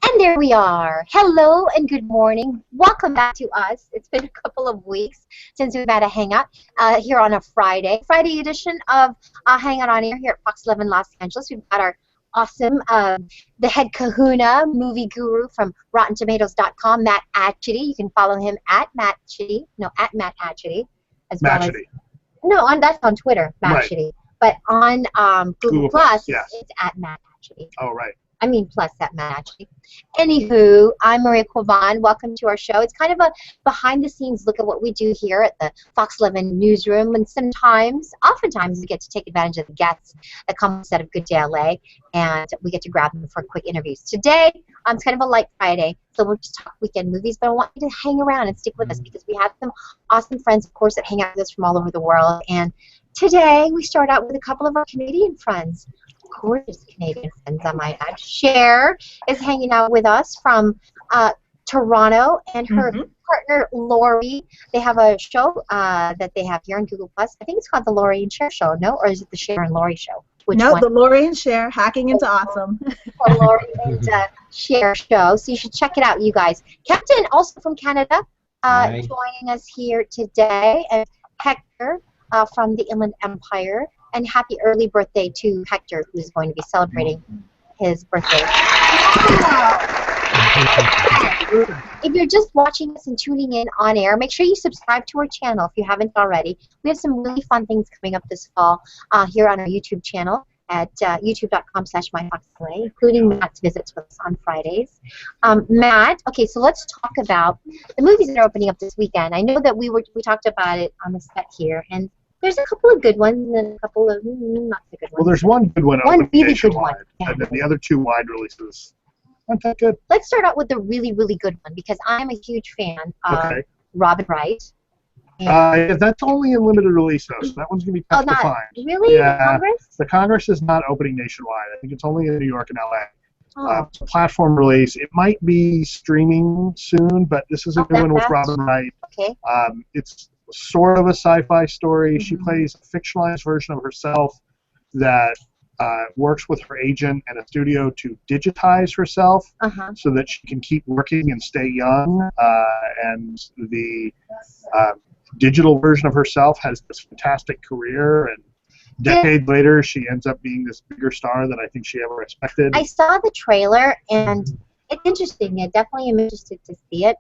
And there we are. Hello and good morning. Welcome back to us. It's been a couple of weeks since we've had a Hangout here on a Friday edition of Hangout on Air here at Fox 11 Los Angeles. We've got our awesome, the head kahuna, movie guru from RottenTomatoes.com, Matt Atchity. You can follow him at Matt Atchity. No, at Matt Atchity. That's on Twitter, Matt Right. Atchity. But on Google Plus, yes. it's at Matt Atchity. Oh, right. I mean, plus that Matt Atchity. Anywho, I'm Maria Quiban. Welcome to our show. It's kind of a behind-the-scenes look at what we do here at the Fox 11 newsroom, and oftentimes, we get to take advantage of the guests that come instead of Good Day LA, and we get to grab them for quick interviews. Today, it's kind of a light Friday, so we'll just talk weekend movies, but I want you to hang around and stick with us because we have some awesome friends, of course, that hang out with us from all over the world, and today, we start out with a couple of our Canadian friends. Gorgeous Canadian friends, I might add. Cher is hanging out with us from Toronto, and her partner Lori. They have a show that they have here on Google Plus. I think it's called the Lori and Cher Show, no? Or is it the Cher and Lori Show? No, the Lori and Cher, Hacking into Awesome. The Lori and Cher Show. So you should check it out, you guys. Captain, also from Canada, joining us here today, and Hector from the Inland Empire. And happy early birthday to Hector, who's going to be celebrating his birthday. If you're just watching us and tuning in on air, make sure you subscribe to our channel if you haven't already. We have some really fun things coming up this fall here on our YouTube channel at youtube.com/myfoxla, including Matt's visits with us on Fridays. Matt, okay, so let's talk about the movies that are opening up this weekend. I know that we talked about it on the set here, and there's a couple of good ones and then a couple of not so good ones. Well, there's one good one. One really good one. Yeah. And then the other two wide releases aren't that good. Let's start out with the really, really good one because I'm a huge fan of Robin Wright. That's only in limited release, though, so that one's going to be tough to find. Really? Yeah, the Congress? The Congress is not opening nationwide. I think it's only in New York and LA. Oh. It's a platform release. It might be streaming soon, but this is a new one with Robin Wright. Okay. It's sort of a sci-fi story. She plays a fictionalized version of herself that works with her agent and a studio to digitize herself so that she can keep working and stay young. And the digital version of herself has this fantastic career, and decades later she ends up being this bigger star than I think she ever expected. I saw the trailer, and it's interesting. I definitely am interested to see it.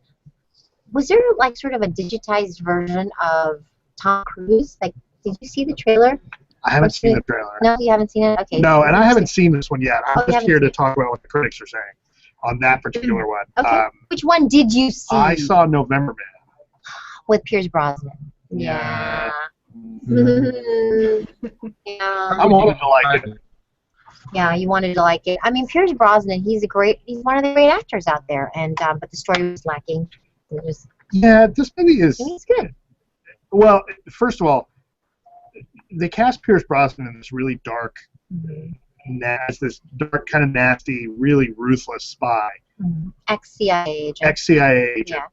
Was there like sort of a digitized version of Tom Cruise? Like, did you see the trailer? I haven't seen the trailer. No, you haven't seen it? Okay. No, and I haven't seen this one yet. I'm just here to talk about what the critics are saying on that particular one. Okay. Which one did you see? I saw November Man. With Pierce Brosnan. Yeah. Yeah. I wanted to like it. Yeah, you wanted to like it. I mean, Pierce Brosnan, he's one of the great actors out there, and but the story was lacking. This movie is. He's good. Well, first of all, they cast Pierce Brosnan in this really dark, this dark, kind of nasty, really ruthless spy. Ex-CIA agent. Ex-CIA agent. Yeah.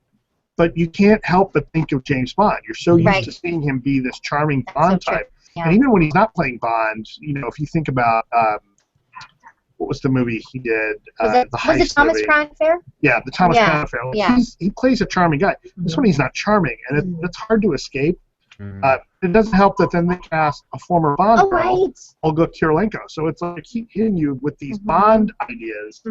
But you can't help but think of James Bond. You're so used to seeing him be this charming Bond type. Yeah. And even when he's not playing Bond, if you think about what was the movie he did? Was it Thomas Crown Affair? Yeah, the Thomas Crown Affair. Yeah. He plays a charming guy. This one he's not charming, and it's hard to escape. It doesn't help that then they cast a former Bond girl, Olga Kurylenko. So it's like keep hitting you with these Bond ideas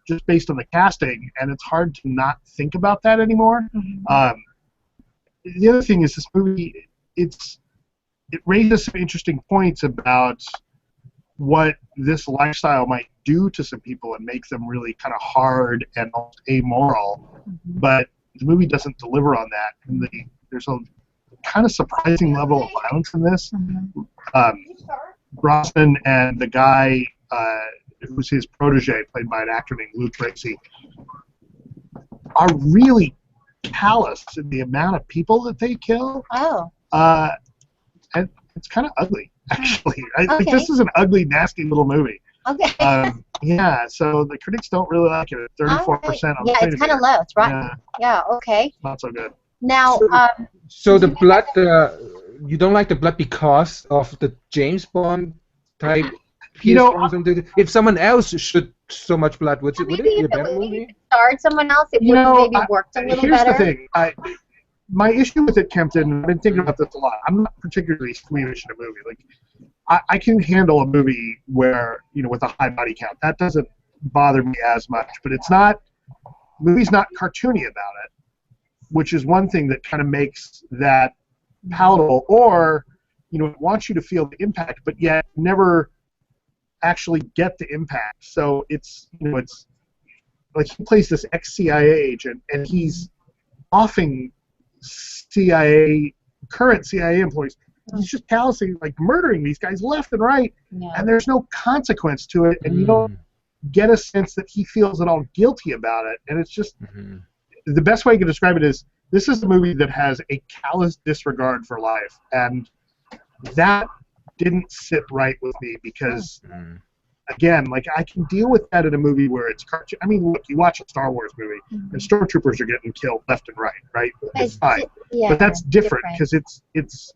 just based on the casting, and it's hard to not think about that anymore. The other thing is this movie, it raises some interesting points about what this lifestyle might do to some people and make them really kind of hard and almost amoral. But the movie doesn't deliver on that. And there's a kind of surprising level of violence in this. Brosnan and the guy who's his protege, played by an actor named Luke Bracey, are really callous in the amount of people that they kill. And it's kind of ugly, actually. I think this is an ugly, nasty little movie. Okay. So the critics don't really like it. 34% on the it's kind of low. It's rotten. Yeah, okay. Not so good. Now, so the blood, you don't like the blood because of the James Bond type? If someone else should so much blood, would it Maybe be if a better maybe movie? if it starred someone else, it would have maybe worked a little here's better. the thing. My issue with it, Kempton, and I've been thinking about this a lot. I'm not particularly squeamish in a movie. Like, I can handle a movie where, with a high body count. That doesn't bother me as much. But it's not, movie's not cartoony about it, which is one thing that kind of makes that palatable. Or, it wants you to feel the impact, but yet never actually get the impact. So it's, it's like he plays this ex-CIA agent, and he's offing current CIA employees. He's just callously murdering these guys left and right, and there's no consequence to it, and you don't get a sense that he feels at all guilty about it. And it's just the best way I can describe it is this is a movie that has a callous disregard for life, and that didn't sit right with me because. Again, I can deal with that in a movie where it's cartoon. I mean, look, you watch a Star Wars movie, and stormtroopers are getting killed left and right? It's fine. But that's different because it's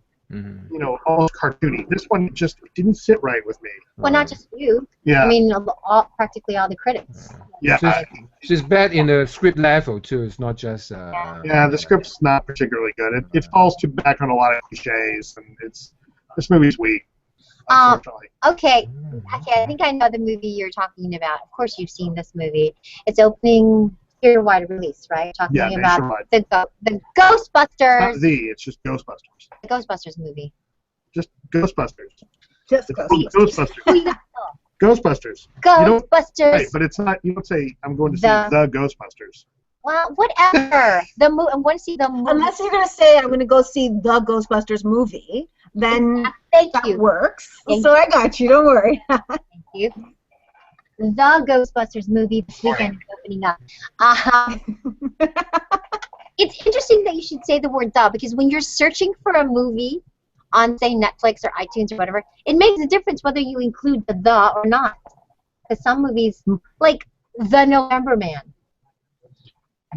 almost cartoony. This one just didn't sit right with me. Well, not just you. Yeah. I mean, practically all the critics. Yeah. She's bad in the script level, too. It's not just... the script's not particularly good. It falls back on a lot of cliches, and this movie's weak. Okay, I think I know the movie you're talking about. Of course, you've seen this movie. It's opening theater-wide release, right? Talking about the Ghostbusters. It's just Ghostbusters. The Ghostbusters movie. Just Ghostbusters. Just Ghostbusters. Ghostbusters. Ghostbusters. Right, but it's not. You don't say I'm going to see the Ghostbusters. Well, whatever. I want to see the movie. Unless you're going to say I'm going to go see the Ghostbusters movie, then that works. So I got you. Don't worry. Thank you. The Ghostbusters movie this weekend is opening up. It's interesting that you should say the word "the" because when you're searching for a movie on, say, Netflix or iTunes or whatever, it makes a difference whether you include the or not. Because some movies, like The November Man.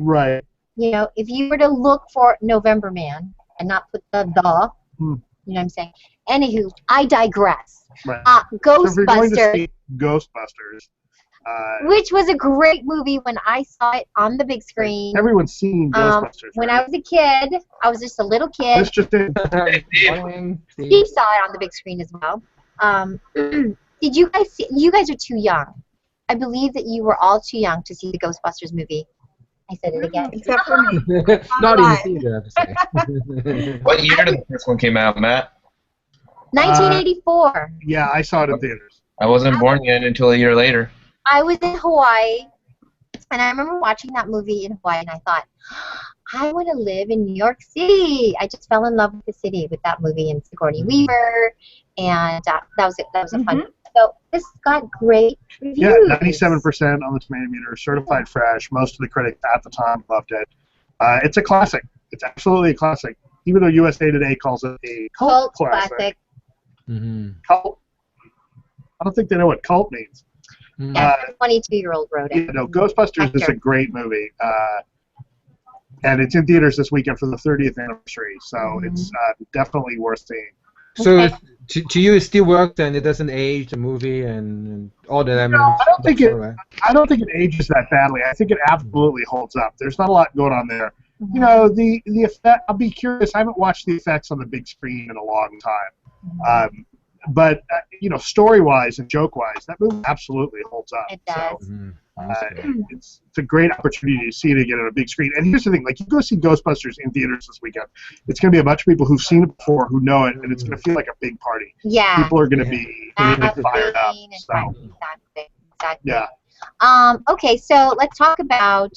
Right. If you were to look for November Man and not put the, you know what I'm saying? Anywho, I digress. Right. Ghostbusters. So if you're going to see Ghostbusters, which was a great movie when I saw it on the big screen. Everyone's seen Ghostbusters. When I was a kid, I was just a little kid. This just did. Steve saw it on the big screen as well. Did you guys see? You guys are too young. I believe that you were all too young to see the Ghostbusters movie. I said it again. Except for me. Not in the theater, I have to say. What year did the first one came out, Matt? 1984. Yeah, I saw it in theaters. I wasn't born yet until a year later. I was in Hawaii, and I remember watching that movie in Hawaii, and I thought, I want to live in New York City. I just fell in love with the city with that movie and Sigourney Weaver, and that was it. That was a fun. So this got great reviews. Yeah, 97% on the tomato meter, certified fresh. Most of the critics at the time loved it. It's a classic. It's absolutely a classic. Even though USA Today calls it a cult classic. Cult. I don't think they know what cult means. Yeah, 22-year-old wrote it. No, Ghostbusters is a great movie. And it's in theaters this weekend for the 30th anniversary, so it's definitely worth seeing. So to you, it still works and it doesn't age the movie and all the elements. No, I don't think it ages that badly. I think it absolutely holds up. There's not a lot going on there. The effect. I'll be curious. I haven't watched the effects on the big screen in a long time. But story-wise and joke-wise, that movie absolutely holds up. It does. So, it's a great opportunity to see it again on a big screen. And here's the thing: you go see Ghostbusters in theaters this weekend. It's going to be a bunch of people who've seen it before, who know it, and it's going to feel like a big party. Yeah. People are going to be fired up. So. Exactly. Yeah. Okay, so let's talk about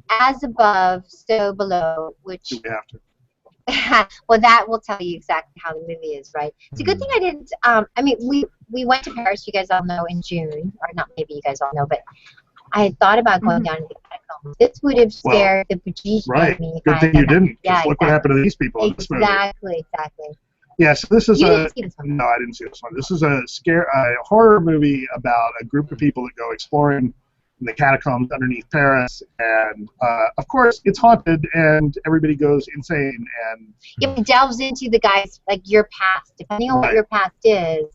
As Above, So Below, which. Do we have to? Well, that will tell you exactly how the movie is, right? It's a good thing I didn't. I mean, we went to Paris. You guys all know in June, or not? Maybe you guys all know, but I had thought about going down to the catacombs. This would have scared the bejesus out of me. Good thing you didn't. Yeah, look what happened to these people in this movie. Exactly. Yeah, so this is didn't see this one. No, I didn't see this one. This is a horror movie about a group of people that go exploring in the catacombs underneath Paris, and of course it's haunted, and everybody goes insane. And it delves into the guy's your past. Depending on what your past is,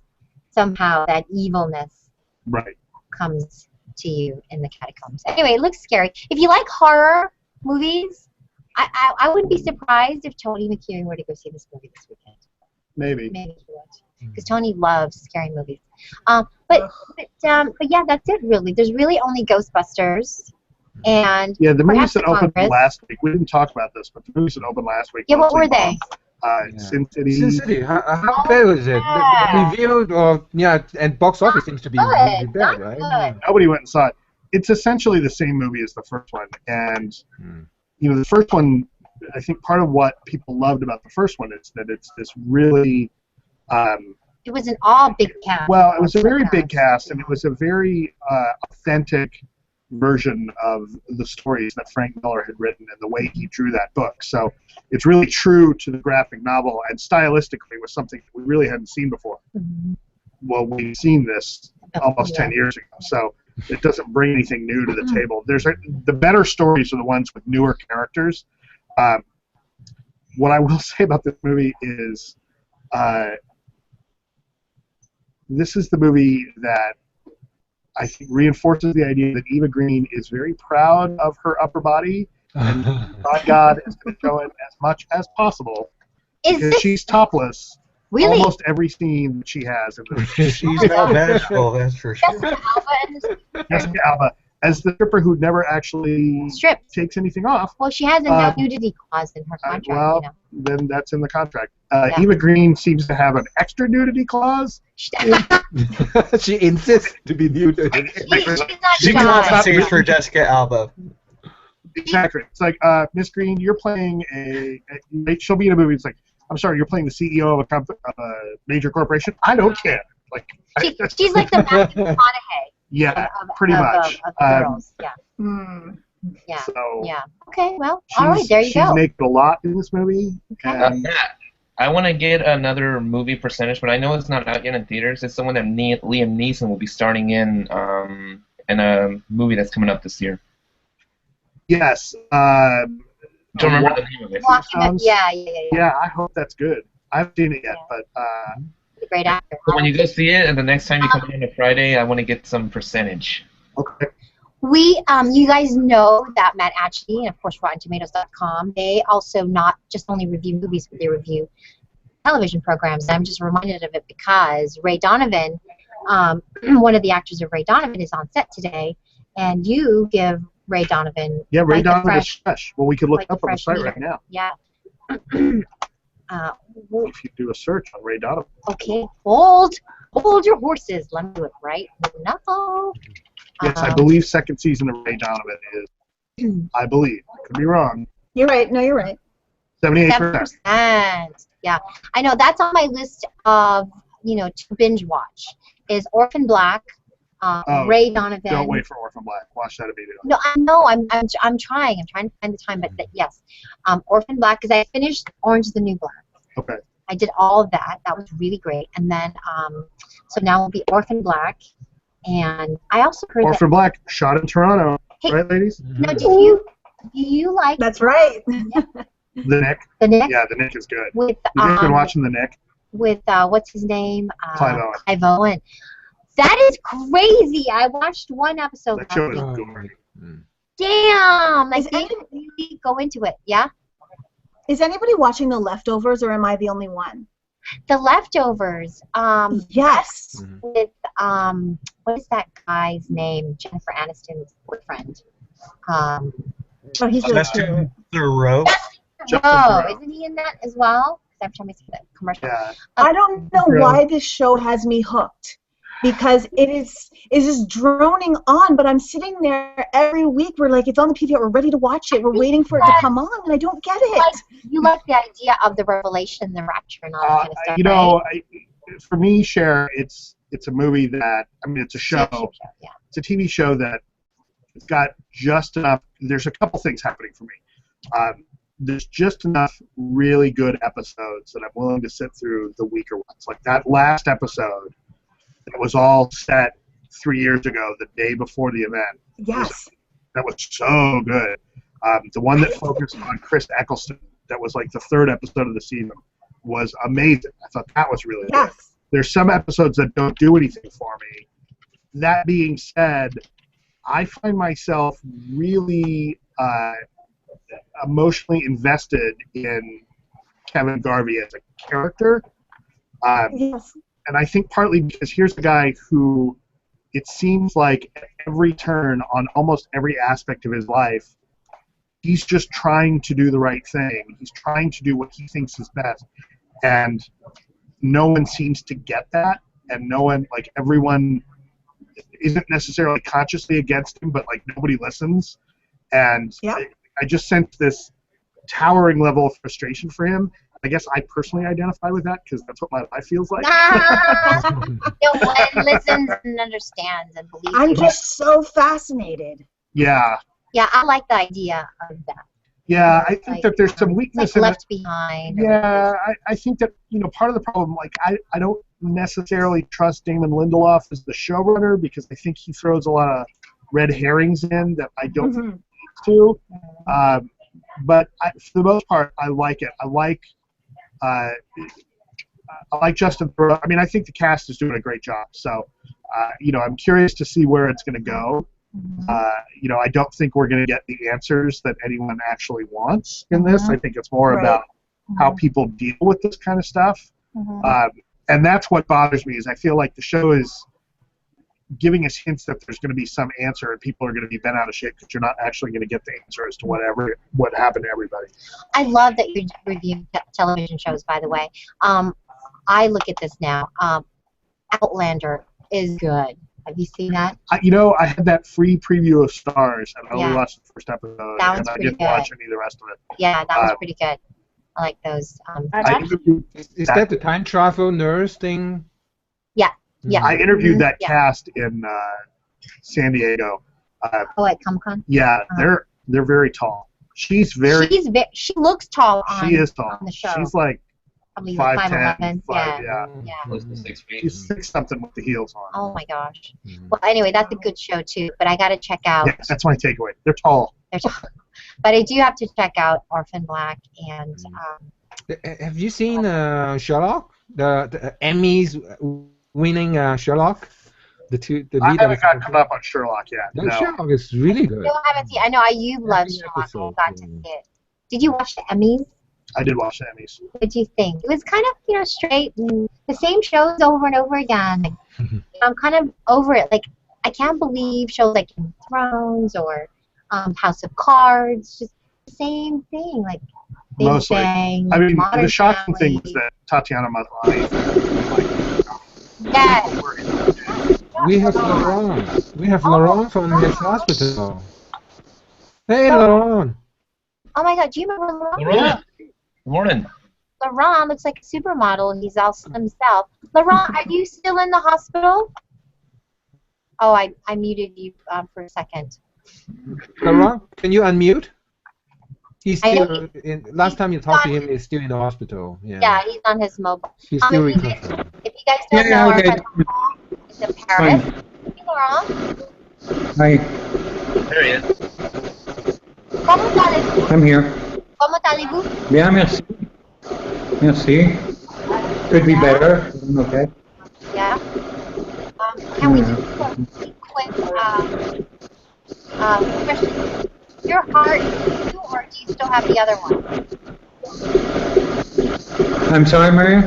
somehow that evilness right comes to you in the catacombs. Anyway, it looks scary. If you like horror movies, I wouldn't be surprised if Tony McEwen were to go see this movie this weekend. Maybe. Maybe he would, because Tony loves scary movies. But yeah, that's it really. There's really only Ghostbusters. And yeah, the movies that opened Congress. last week, we didn't talk about this, but the movies that opened last week. Yeah, what were they? Sin City. Sin City. How bad was it? The review and box office seems to be really bad, right? Nobody went and saw it. It's essentially the same movie as the first one, and the first one. I think part of what people loved about the first one is that it's this really. It was an all big cast. Well, it was a very big cast, and it was a very authentic version of the stories that Frank Miller had written and the way he drew that book. So it's really true to the graphic novel, and stylistically was something that we really hadn't seen before. Well, we've seen this almost 10 years ago, so it doesn't bring anything new to the table. The better stories are the ones with newer characters. What I will say about this movie is this is the movie that I think reinforces the idea that Eva Green is very proud of her upper body, and by God is going to show it as much as possible because she's topless almost every scene that she has. She's not bashful, that's for sure. Jessica Alba, as the stripper who never actually takes anything off. Well, she has a no nudity clause in her contract. Then that's in the contract. Eva Green seems to have an extra nudity clause. She insists to be nude. She compensates for Jessica Alba. Exactly. It's like, Miss Green, you're playing she'll be in a movie. It's like, I'm sorry, you're playing the CEO of a major corporation. I don't care. Like, she's like the Matthew McConaughey. Yeah, pretty much. Of girls. Yeah. Yeah. So yeah. Okay. Well, all right. There you go. She's naked a lot in this movie. Okay. I want to get another movie percentage, but I know it's not out yet in theaters. It's the one that Liam Neeson will be starring in a movie that's coming up this year. Yes. Don't remember the name of it. Yeah. I hope that's good. I haven't seen it yet, but. He's a great actor. So when you go see it, and the next time you come in on a Friday, I want to get some percentage. Okay. You guys know that Matt Atchity and of course RottenTomatoes.com, they also not just only review movies, but they review television programs. And I'm just reminded of it because Ray Donovan, one of the actors of Ray Donovan, is on set today, and you give Ray Donovan. Yeah, Ray Donovan is fresh. Well, we could look up on the site right now. Yeah. If you do a search on Ray Donovan. Okay, hold your horses. Let me do it right now. Yes, I believe second season of Ray Donovan is. I believe. I could be wrong. You're right. No, you're right. 78%. Yeah, I know that's on my list of to binge watch. Is Orphan Black, Ray Donovan. Don't wait for Orphan Black. Watch that immediately. No, I know. I'm trying. I'm trying to find the time, but yes, Orphan Black, because I finished Orange is the New Black. Okay. I did all of that. That was really great. And then so now will be Orphan Black, and I also heard Orphan Black shot in Toronto, right, ladies? No, do you like? That's right. The Nick. The Nick. Yeah, The Nick is good. With you guys been watching The Nick? With what's his name? Clive Owen. Clive Owen. That is crazy. I watched one episode. That show is good. Damn! Like they really go into it. Yeah. Is anybody watching The Leftovers, or am I the only one? The Leftovers. Yes. With what is that guy's name? Jennifer Aniston's boyfriend. Oh, he's really Justin Theroux. Isn't he in that as well? Every time I see that commercial. Yeah. I don't know why this show has me hooked. Because it is just droning on, but I'm sitting there every week. We're like, it's on the PVR. We're ready to watch it. We're waiting for it to come on, and I don't get it. You like the idea of the revelation, the rapture, and all that kind of stuff. Right? For me, Cher, it's a movie that it's a show. Yeah. It's a TV show that it's got just enough. There's a couple things happening for me. There's just enough really good episodes that I'm willing to sit through the weaker ones. Like that last episode. It was all set 3 years ago, the day before the event. Yes. That was so good. The one that focused on Chris Eccleston, that was like the third episode of the season, was amazing. I thought that was really good. There's some episodes that don't do anything for me. That being said, I find myself really emotionally invested in Kevin Garvey as a character. Yes. And I think partly because here's a guy who it seems like at every turn on almost every aspect of his life, he's just trying to do the right thing. He's trying to do what he thinks is best. And no one seems to get that. And no one, like everyone isn't necessarily consciously against him, but like nobody listens. And I just sense this towering level of frustration for him. I guess I personally identify with that because that's what my life feels like. No one listens and understands and believes. I'm just so fascinated. Yeah. Yeah, I like the idea of that. Yeah, I think that there's some weakness like in Left Behind. Yeah, I think that, part of the problem, like, I don't necessarily trust Damon Lindelof as the showrunner because I think he throws a lot of red herrings in that I don't think he needs to. But for the most part, I like it. I like Justin Theroux. I mean, I think the cast is doing a great job. So, I'm curious to see where it's going to go. I don't think we're going to get the answers that anyone actually wants in this. I think it's more about how people deal with this kind of stuff. And that's what bothers me is I feel like the show is giving us hints that there's going to be some answer and people are going to be bent out of shape because you're not actually going to get the answer as to what happened to everybody. I love that you're reviewing television shows, by the way. I look at this now. Outlander is good. Have you seen that? I had that free preview of Stars, and I only watched the first episode, and I didn't watch any of the rest of it. Yeah, that was pretty good. I like those. Is that the time travel nurse thing? Yeah. Yeah. I interviewed that cast in San Diego. At Comic-Con? Yeah, they're very tall. She looks tall she is tall. On the show. She's like probably 5'10", 5'11". yeah. Close to 6 feet. She's 6-something with the heels on. Oh my gosh. Well, anyway, that's a good show too. But I got to check out. Yeah, that's my takeaway. They're tall. But I do have to check out Orphan Black and. Have you seen Sherlock? The Emmys winning Sherlock? The I haven't got caught up on Sherlock yet. No. Sherlock is really good. No, I haven't seen. I know you love Sherlock. I got to see it. Did you watch the Emmys? I did watch the Emmys. What did you think? It was kind of, straight and the same shows over and over again. Like, I'm kind of over it. Like, I can't believe shows like Game of Thrones or House of Cards, just the same thing. Like, mostly. Bang, I mean, Modern the shocking Family. thing was that Tatiana Maslany. Yes. We have Laurent. We have Laurent from his hospital. Hey, Laurent. Oh my God, do you remember Laurent? Laurent. Good morning. Laurent looks like a supermodel. He's also himself. Laurent, are you still in the hospital? Oh, I muted you for a second. Laurent, can you unmute? He's still. Last time you talked to him, he's still in the hospital. Yeah, he's on his mobile. He's still recovering. If you guys don't know, our friend is in Paris. Hey, Laurent. Hi, There he is. Comment allez-vous? I'm here. Comment allez-vous? Bien, merci. Merci. Could be better. I'm okay. Yeah. Can we do a quick question? Your heart, you or do you still have the other one? I'm sorry, Maria? Do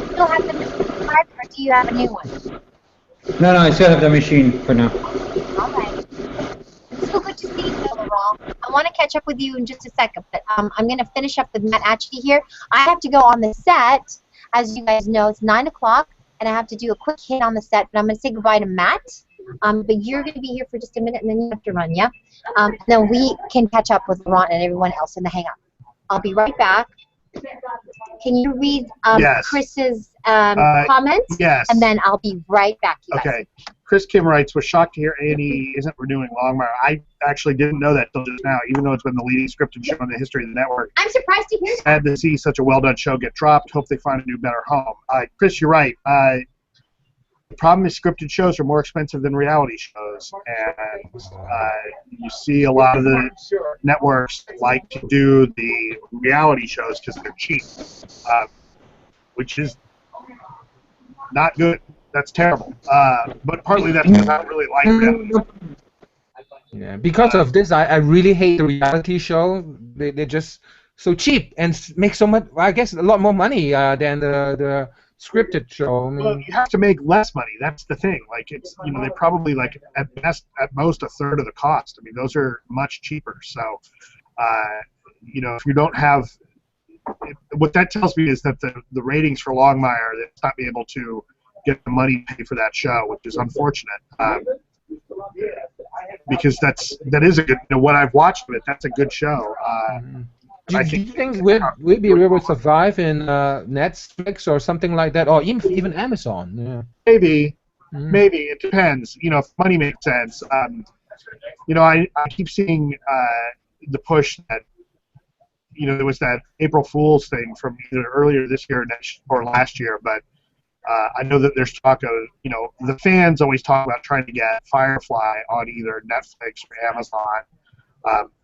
you still have the machine part or do you have a new one? No, I still have the machine for now. All right. It's so good to see you, Laurent. I want to catch up with you in just a second, but I'm going to finish up with Matt Atchity here. I have to go on the set. As you guys know, it's 9 o'clock, and I have to do a quick hit on the set, but I'm going to say goodbye to Matt. But you're going to be here for just a minute, and then you have to run, yeah? Then we can catch up with Laurent and everyone else in the Hangout. I'll be right back. Can you read Chris's comments? Yes. And then I'll be right back, you guys. Okay. Chris Kim writes, was shocked to hear A&E isn't renewing Longmire. I actually didn't know that till just now, even though it's been the leading scripted show in the history of the network. I'm surprised to hear that. Sad to see such a well-done show get dropped. Hope they find a new, better home. Chris, you're right. The problem is scripted shows are more expensive than reality shows, and you see a lot of the networks like to do the reality shows because they're cheap, which is not good. That's terrible. But partly that's because I don't really like them. Because of this, I really hate the reality show. They're just so cheap and make so much. I guess a lot more money than the scripted show. I mean, well, you have to make less money. That's the thing. Like it's they probably like at most a third of the cost. I mean those are much cheaper. So if you don't have what that tells me is that the ratings for Longmire, it's not be able to get the money paid for that show, which is unfortunate. Because that is a good. What I've watched of it, that's a good show. Do you think we'd be able to survive in Netflix or something like that, or even Amazon? Yeah. Maybe it depends. If money makes sense. I keep seeing the push that there was that April Fool's thing from either earlier this year or last year, but I know that there's talk of the fans always talk about trying to get Firefly on either Netflix or Amazon.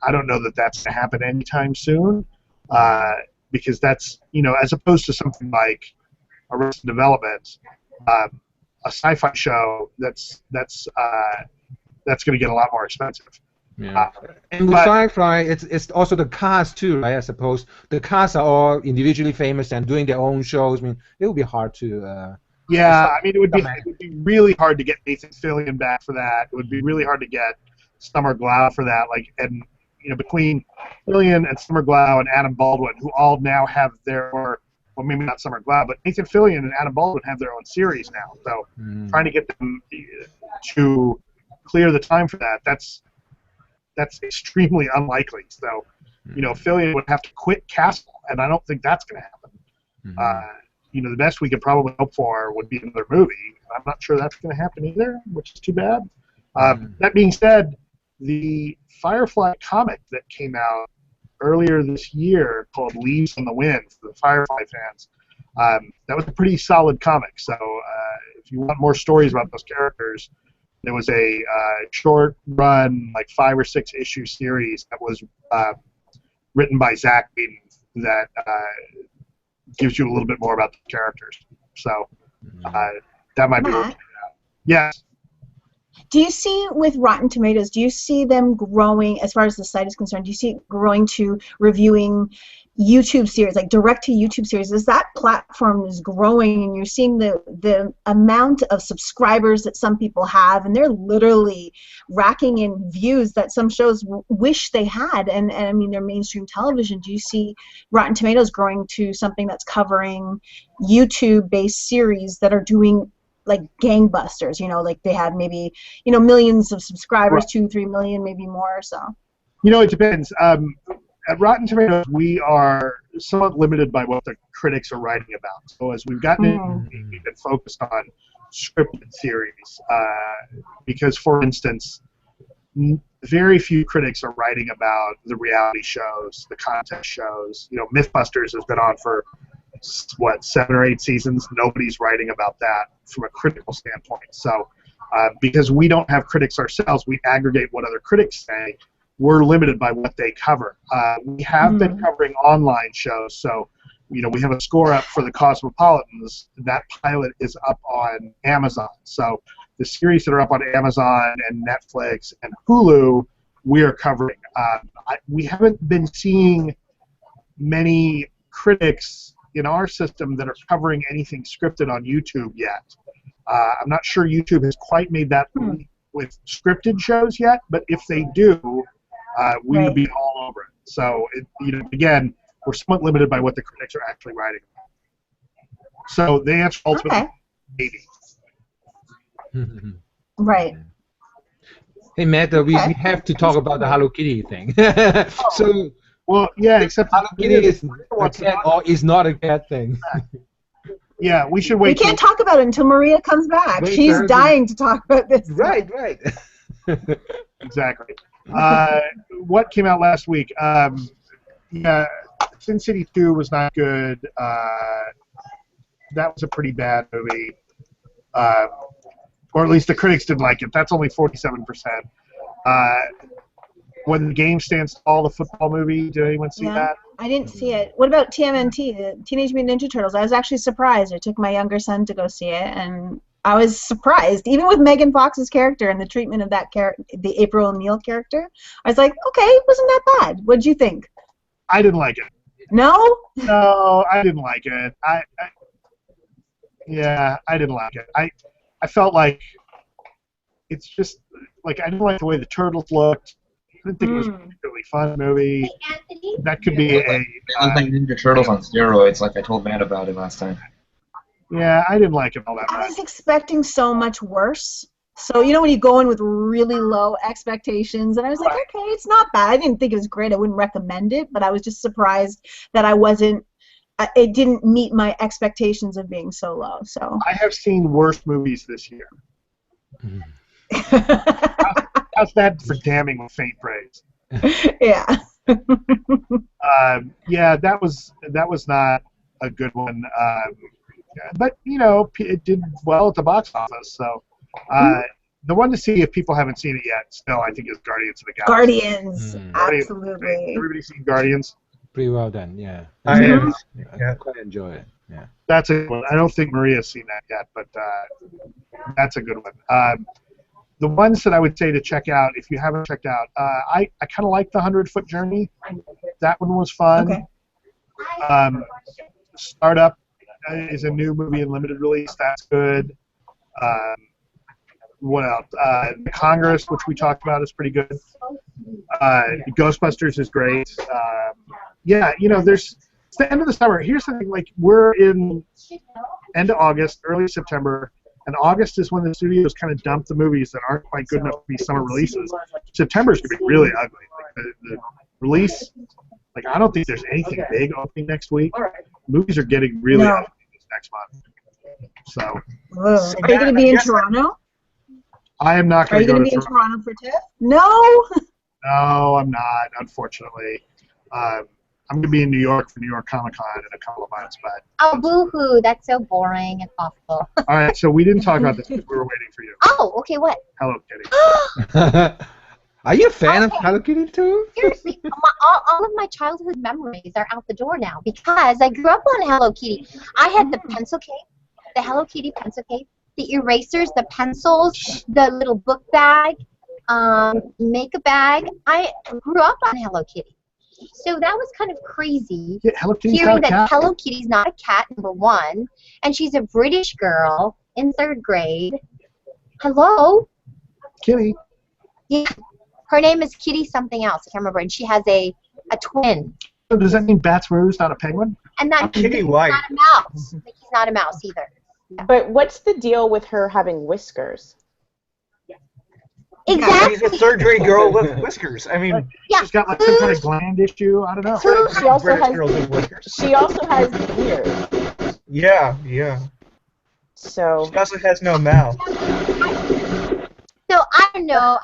I don't know that that's going to happen anytime soon, because that's as opposed to something like Arrested Development, a sci-fi show that's going to get a lot more expensive. Yeah. And with Firefly, it's also the cast too, right? I suppose the casts are all individually famous and doing their own shows. I mean, it would be hard to. It would be really hard to get Nathan Fillion back for that. It would be really hard to get Summer Glau for that. Between Fillion and Summer Glau and Adam Baldwin, who all now have well, maybe not Summer Glau, but Nathan Fillion and Adam Baldwin have their own series now. So trying to get them to clear the time for that's extremely unlikely. So, Fillion would have to quit Castle, and I don't think that's going to happen. The best we could probably hope for would be another movie. I'm not sure that's going to happen either, which is too bad. That being said, the Firefly comic that came out earlier this year called Leaves on the Wind for the Firefly fans, that was a pretty solid comic. So if you want more stories about those characters, there was a short-run, 5 or 6 issue series that was written by Zach Whedon that gives you a little bit more about the characters. So that might be worth it. Yes. Do you see with Rotten Tomatoes, do you see them growing, as far as the site is concerned, do you see it growing to reviewing YouTube series, like direct to YouTube series? As that platform is growing and you're seeing the amount of subscribers that some people have, and they're literally racking in views that some shows wish they had, and I mean they're mainstream television. Do you see Rotten Tomatoes growing to something that's covering YouTube-based series that are doing like gangbusters, like they have maybe, millions of subscribers, 2-3 million, maybe more, so? It depends. At Rotten Tomatoes, we are somewhat limited by what the critics are writing about. So as we've gotten in, we've been focused on scripted series because, for instance, very few critics are writing about the reality shows, the contest shows. Mythbusters has been on for 7 or 8 seasons. Nobody's writing about that from a critical standpoint. So because we don't have critics ourselves, we aggregate what other critics say. We're limited by what they cover. We have been covering online shows. So we have a score up for the Cosmopolitans. That pilot is up on Amazon. So the series that are up on Amazon and Netflix and Hulu, we are covering. We haven't been seeing many critics in our system that are covering anything scripted on YouTube yet. I'm not sure YouTube has quite made that leap with scripted shows yet, but if they do, we would be all over it. So, again, we're somewhat limited by what the critics are actually writing about. So the answer ultimately maybe. Right. Hey, Matt, we have to talk about the Hello Kitty thing. So. Well, yeah, except Hello Kitty is a cat or is not a cat thing. Yeah, we should wait. We can't talk about it until Maria comes back. She's dying to talk about this. Right. Exactly. What came out last week? Yeah, Sin City 2 was not good. That was a pretty bad movie. Or at least the critics didn't like it. That's only 47%. When the Game Stands Tall, the football movie, did anyone see that? I didn't see it. What about TMNT, the Teenage Mutant Ninja Turtles? I was actually surprised. I took my younger son to go see it, and I was surprised, even with Megan Fox's character and the treatment of that character, the April O'Neil character. I was like, okay, wasn't that bad? What did you think? I didn't like it. No? No, I didn't like it. Yeah, I didn't like it. I felt like it's just like I didn't like the way the turtles looked. I didn't think it was a particularly fun movie. Hey, Anthony. That could be They look like Ninja Turtles on steroids, like I told Matt about it last time. Yeah, I didn't like it all that I much. was expecting so much worse. So, you know, when you go in with really low expectations, and I was like, okay, it's not bad. I didn't think it was great. I wouldn't recommend it, but I was just surprised that it didn't meet my expectations of being so low. So I have seen worse movies this year. How's that for damning with faint praise? Yeah. Yeah, that was not a good one. But you know, it did well at the box office. So the one to see if people haven't seen it yet, still I think is Guardians of the Galaxy. Guardians, absolutely. Everybody seen Guardians? Pretty well done, yeah. I quite enjoy it. Yeah. That's a good one. I don't think Maria's seen that yet, but that's a good one. The ones that I would say to check out, if you haven't checked out, I kind of like the 100-Foot Journey. That one was fun. Okay. Startup is a new movie in limited release. That's good. What else? The Congress, which we talked about, is pretty good. Ghostbusters is great. Yeah, you know, it's the end of the summer. Here's the thing, like, we're in end of August, early September, and August is when the studios kind of dump the movies that aren't quite good enough to be summer releases. September's going to be really ugly. Like, the release, like, I don't think there's anything big opening next week. Movies are getting really ugly this next month. So. Are you going to be in Toronto? I am not Are going you to go going to to be in Toronto. Toronto for TIFF? No. No, I'm not, unfortunately. I'm going to be in New York for New York Comic Con in a couple of months, but. Oh, boo-hoo! That's so boring and awful. All right, so we didn't talk about this because we were waiting for you. Oh, okay. What? Hello Kitty. Are you a fan of Hello Kitty too? Seriously, all of my childhood memories are out the door now because I grew up on Hello Kitty. I had the pencil case, the Hello Kitty pencil case, the erasers, the pencils, the little book bag, makeup bag. I grew up on Hello Kitty. So that was kind of crazy Hello Kitty's hearing not a that cat. Hello Kitty's not a cat, number one, and she's a British girl in 3rd grade. Hello? Kitty. Yeah. Her name is Kitty something else. I can't remember. And she has a twin. So does that mean Bats Roo's not a penguin? And that Kitty Mickey's White. not a mouse. Mickey's not a mouse either. But what's the deal with her having whiskers? Exactly. She's a surgery girl with whiskers. I mean, Yeah. She's got like some kind of gland issue. I don't know. She also British has. girls with whiskers. She also has beard. Yeah, yeah. So. She also has no mouth. So I don't know.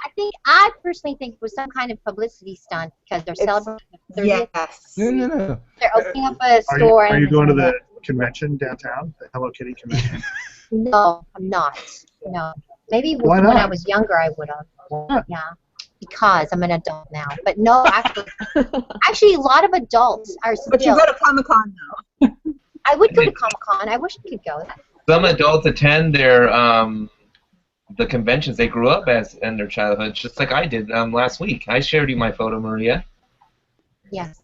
I personally think it was some kind of publicity stunt because they're celebrating the 30th. Yes. No. They're opening up a store. Are you and going to the convention downtown, the Hello Kitty convention? No, I'm not. No. Maybe Why when not? I was younger I would have. Huh. Yeah. Because I'm an adult now. But no, actually a lot of adults are still. But you go to Comic-Con now. I would go to Comic-Con. I wish I could go. Some adults attend their the conventions they grew up as in their childhood, just like I did last week. I shared you my photo, Maria. Yes.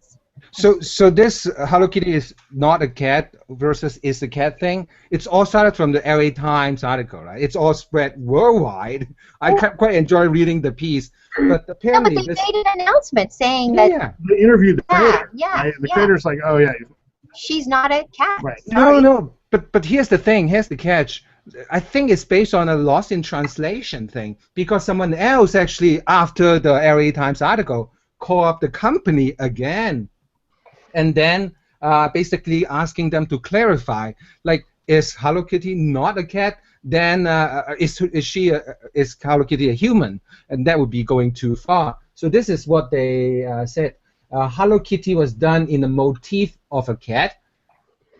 So this Hello Kitty is not a cat versus is a cat thing. It's all started from the LA Times article, right? It's all spread worldwide. I quite enjoy reading the piece, but No, but apparently they made an announcement saying that yeah. They interviewed the creator. yeah, right? The yeah. creator's like, oh yeah, she's not a cat. right. No, but here's the thing. Here's the catch. I think it's based on a lost in translation thing because someone else actually, after the LA Times article, called up the company again, and then basically asking them to clarify, like, is Hello Kitty not a cat? Then is Hello Kitty a human? And that would be going too far. So this is what they said. Hello Kitty was done in the motif of a cat.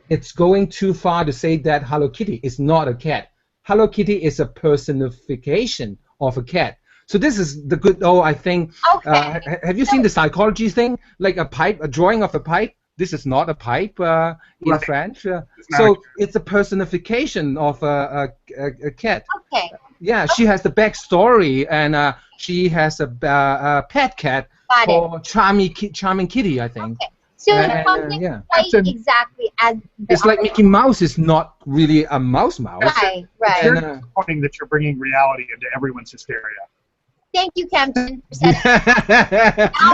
It's going too far to say that Hello Kitty is not a cat. Hello Kitty is a personification of a cat. So this is the good. I think. Okay. Have you seen the psychology thing? Like a pipe, a drawing of a pipe. this is not a pipe in Right. French. It's not So it's a personification of a cat. Okay. Yeah, she has the backstory, and she has a pet cat Got it. called Charming Kitty, I think. Okay. So And, it's something yeah. quite That's exactly as the It's like Mickey Mouse is not really a mouse. Right, right. You're And, disappointing that you're bringing reality into everyone's hysteria. Thank you, Kempton, for setting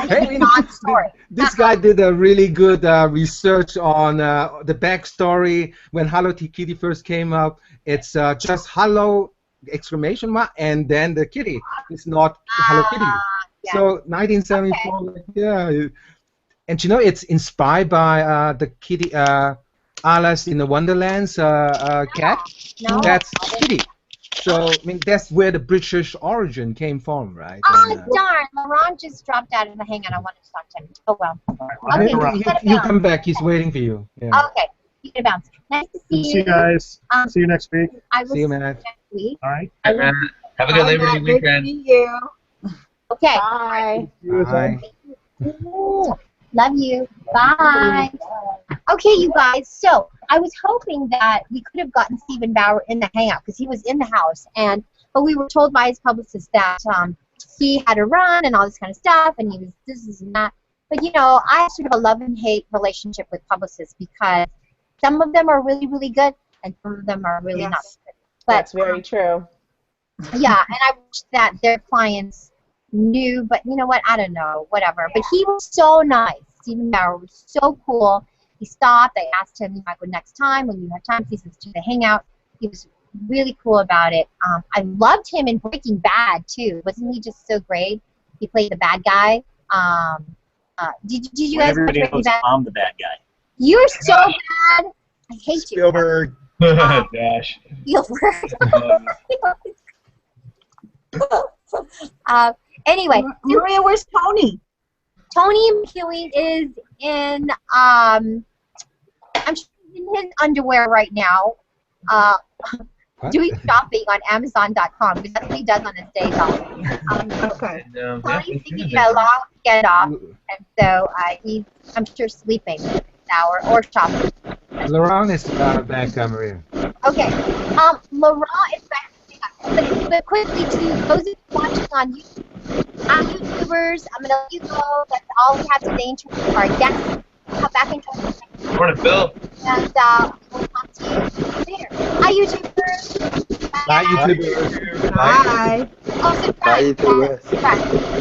Hey, non-story. this guy did a really good research on the backstory when Hello Kitty first came out. It's just Hello exclamation mark and then the kitty. It's not Hello Kitty. Yeah. So 1974, yeah. And you know, it's inspired by the kitty Alice in the Wonderland's cat. No. That's Kitty. So I mean, that's where the British origin came from, right? Oh, And, darn. Laurent just dropped out of the Hangout. I wanted to talk to him. Oh, well. Okay, you come back. He's waiting for you. Yeah. Okay. You can bounce. Nice to see you. See you guys. See you next week. I will See you, Matt. next week. All right. Have a good Labor Day Great to weekend. meet you. Okay. Bye. Bye. Love you. Bye. Okay, you guys. So I was hoping that we could have gotten Stephen Bauer in the Hangout because he was in the house, but we were told by his publicist that he had to run and all this kind of stuff, and he was this and that. But you know, I have sort of a love and hate relationship with publicists because some of them are really, really good, and some of them are really not so good. But That's very true. yeah, and I wish that their clients knew, but you know what? I don't know, whatever. But he was so nice. Stephen Bauer was so cool. He stopped. I asked him, you might go next time when you have time. He says, do the Hangout. He was really cool about it. I loved him in Breaking Bad, too. Wasn't he just so great? He played the bad guy. Did you guys watch Everybody Breaking knows Bad? I'm the bad guy. You're so bad. I hate Spielberg. Gosh. you. Anyway, Maria, where's Tony? Tony McEwen is in I'm sure he's in his underwear right now, doing shopping on Amazon.com because that's what he does on his days off. Okay. And, Tony's taking a long get off, and so he's I'm sure sleeping in the hour or shopping. Laurent is back, Maria. Okay, Laurent is back. But quickly to those of you watching on YouTube, I'm YouTubers. I'm gonna let you go. That's all we have today in terms of our guests. Come back and join us. Morning, Bill. And we'll talk to you later. Hi, YouTubers. Bye, YouTubers. Bye. Oh, subscribe. Bye, YouTubers. Subscribe.